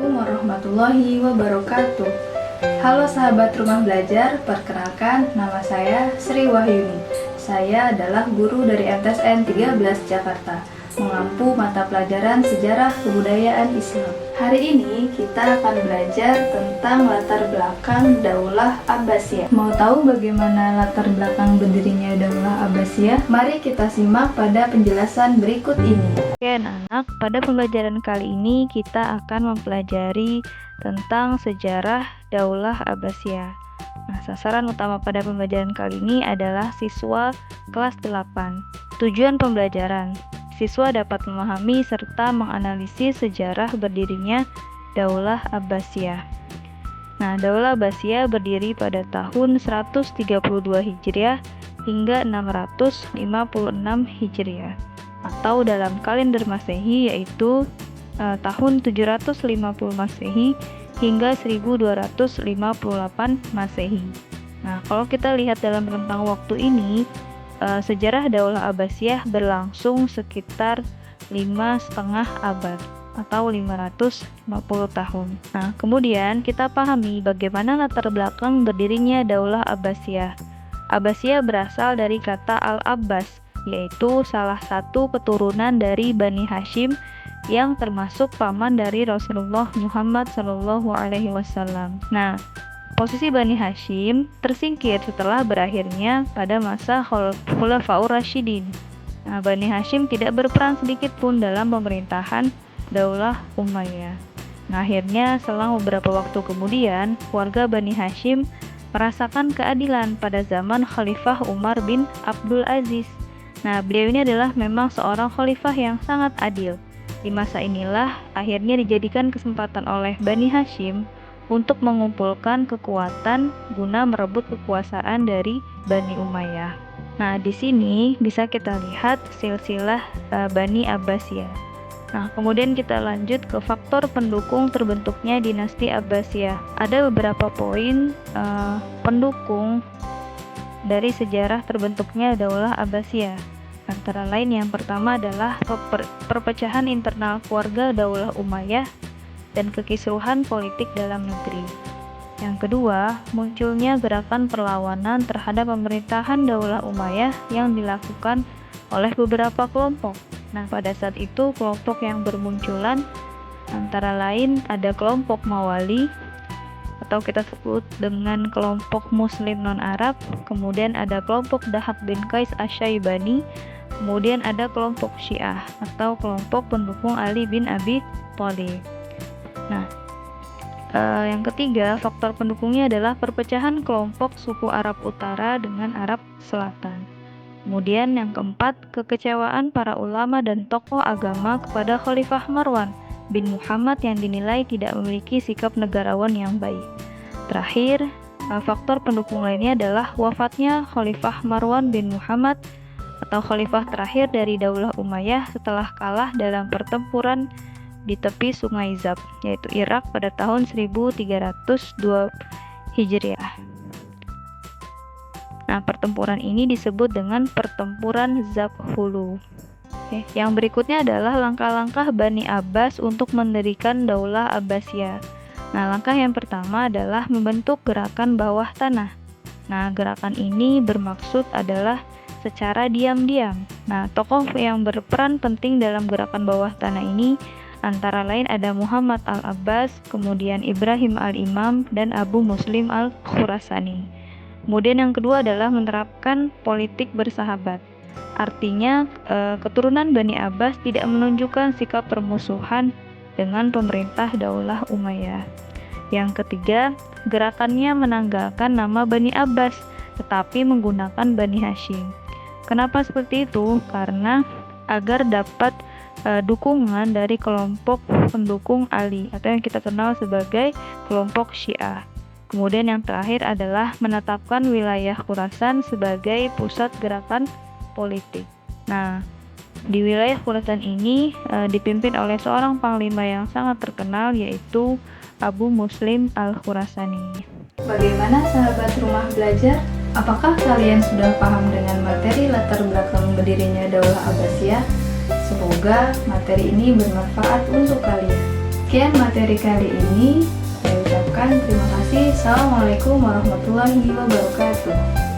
Assalamualaikum warahmatullahi wabarakatuh. Halo sahabat rumah belajar, perkenalkan nama saya Sri Wahyuni. Saya adalah guru dari MTSN 13 Jakarta, mengampu mata pelajaran sejarah kebudayaan Islam. Hari ini kita akan belajar tentang latar belakang Daulah Abbasiyah. Mau tahu bagaimana latar belakang berdirinya Daulah Abbasiyah? Mari kita simak pada penjelasan berikut ini. Oke anak-anak, pada pembelajaran kali ini kita akan mempelajari tentang sejarah Daulah Abbasiyah. Nah, sasaran utama pada pembelajaran kali ini adalah siswa kelas 8. Tujuan pembelajaran: siswa dapat memahami serta menganalisis sejarah berdirinya Daulah Abbasiyah. Nah, Daulah Abbasiyah berdiri pada tahun 132 Hijriah hingga 656 Hijriah, atau dalam kalender Masehi yaitu tahun 750 Masehi hingga 1258 Masehi. Nah, kalau kita lihat dalam rentang waktu ini, sejarah Daulah Abbasiyah berlangsung sekitar 5,5 abad atau 550 tahun. Nah, kemudian kita pahami bagaimana latar belakang berdirinya Daulah Abbasiyah. Abbasiyah berasal dari kata Al-Abbas, yaitu salah satu keturunan dari Bani Hashim yang termasuk paman dari Rasulullah Muhammad SAW. Nah, posisi Bani Hashim tersingkir setelah berakhirnya pada masa Khulafaur Rasyidin. Nah, Bani Hashim tidak berperan sedikit pun dalam pemerintahan Daulah Umayyah. Nah, akhirnya selang beberapa waktu kemudian, warga Bani Hashim merasakan keadilan pada zaman Khalifah Umar bin Abdul Aziz. Nah, beliau ini adalah memang seorang khalifah yang sangat adil. Di masa inilah akhirnya dijadikan kesempatan oleh Bani Hashim untuk mengumpulkan kekuatan guna merebut kekuasaan dari Bani Umayyah. Nah, di sini bisa kita lihat silsilah Bani Abbasiyah. Nah, kemudian kita lanjut ke faktor pendukung terbentuknya dinasti Abbasiyah. Ada beberapa poin pendukung dari sejarah terbentuknya Daulah Abbasiyah. Antara lain yang pertama adalah perpecahan internal keluarga Daulah Umayyah dan kekisruhan politik dalam negeri. Yang kedua, munculnya gerakan perlawanan terhadap pemerintahan Daulah Umayyah yang dilakukan oleh beberapa kelompok. Nah, pada saat itu kelompok yang bermunculan antara lain ada kelompok Mawali atau kita sebut dengan kelompok Muslim non-Arab, kemudian ada kelompok Dahak bin Qais Asy-Syaibani, kemudian ada kelompok Syiah atau kelompok pendukung Ali bin Abi Thalib. Nah, yang ketiga, faktor pendukungnya adalah perpecahan kelompok suku Arab Utara dengan Arab Selatan. Kemudian yang keempat, kekecewaan para ulama dan tokoh agama kepada Khalifah Marwan bin Muhammad yang dinilai tidak memiliki sikap negarawan yang baik. Terakhir, faktor pendukung lainnya adalah wafatnya Khalifah Marwan bin Muhammad atau khalifah terakhir dari Daulah Umayyah setelah kalah dalam pertempuran di tepi Sungai Zab, yaitu Irak pada tahun 1302 Hijriah. Nah, pertempuran ini disebut dengan pertempuran Zabhulu. Oke, yang berikutnya adalah langkah-langkah Bani Abbas untuk mendirikan Daulah Abbasiyah. Nah, langkah yang pertama adalah membentuk gerakan bawah tanah. Nah, gerakan ini bermaksud adalah secara diam-diam. Nah, tokoh yang berperan penting dalam gerakan bawah tanah ini antara lain ada Muhammad Al-Abbas, kemudian Ibrahim Al-Imam, dan Abu Muslim Al-Khurasani. Kemudian yang kedua adalah menerapkan politik bersahabat. Artinya, keturunan Bani Abbas tidak menunjukkan sikap permusuhan dengan pemerintah Daulah Umayyah. Yang ketiga, gerakannya menanggalkan nama Bani Abbas, tetapi menggunakan Bani Hashim. Kenapa seperti itu? Karena agar dapat dukungan dari kelompok pendukung Ali atau yang kita kenal sebagai kelompok Syiah. Kemudian yang terakhir adalah menetapkan wilayah Khurasan sebagai pusat gerakan politik. Nah, di wilayah Khurasan ini dipimpin oleh seorang panglima yang sangat terkenal yaitu Abu Muslim Al-Khurasani. Bagaimana sahabat rumah belajar? Apakah kalian sudah paham dengan materi latar belakang berdirinya Daulah Abbasiyah? Semoga materi ini bermanfaat untuk kalian. Sekian materi kali ini. Saya ucapkan terima kasih. Assalamualaikum warahmatullahi wabarakatuh.